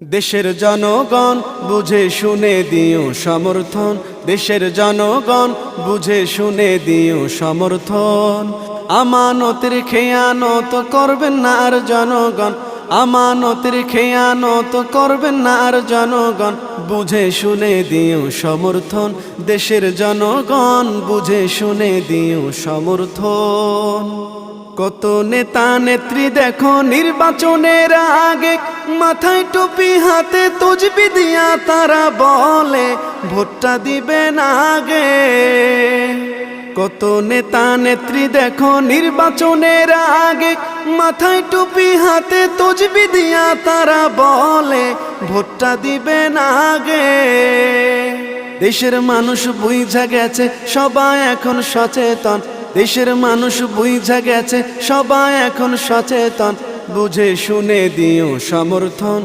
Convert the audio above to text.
দেশের জনগণ বুঝে শুনে দিও সমর্থন, দেশের জনগণ বুঝে শুনে দিও সমর্থন। আমানতের খেয়ানত করবেন না আর জনগণ, আমানতের খেয়ানত করবেন না আর জনগণ, বুঝে শুনে দিও সমর্থন। দেশের জনগণ বুঝে শুনে দিও সমর্থন। কত নেতা নেত্রী দেখো নির্বাচনের আগে মাথায় টুপি হাতে তসবিহ দিয়া তারা বলে ভোটটা দিবেন আগে। কত নেতা নেত্রী দেখো নির্বাচনের আগে মাথায় টুপি হাতে তসবিহ দিয়া তারা বলে ভোটটা দিবেন আগে। দেশের মানুষ বুঝা গেছে সবাই এখন সচেতন, দেশের মানুষ বুঝা গেছে সবাই এখন সচেতন, বুঝে শুনে দিও সমর্থন।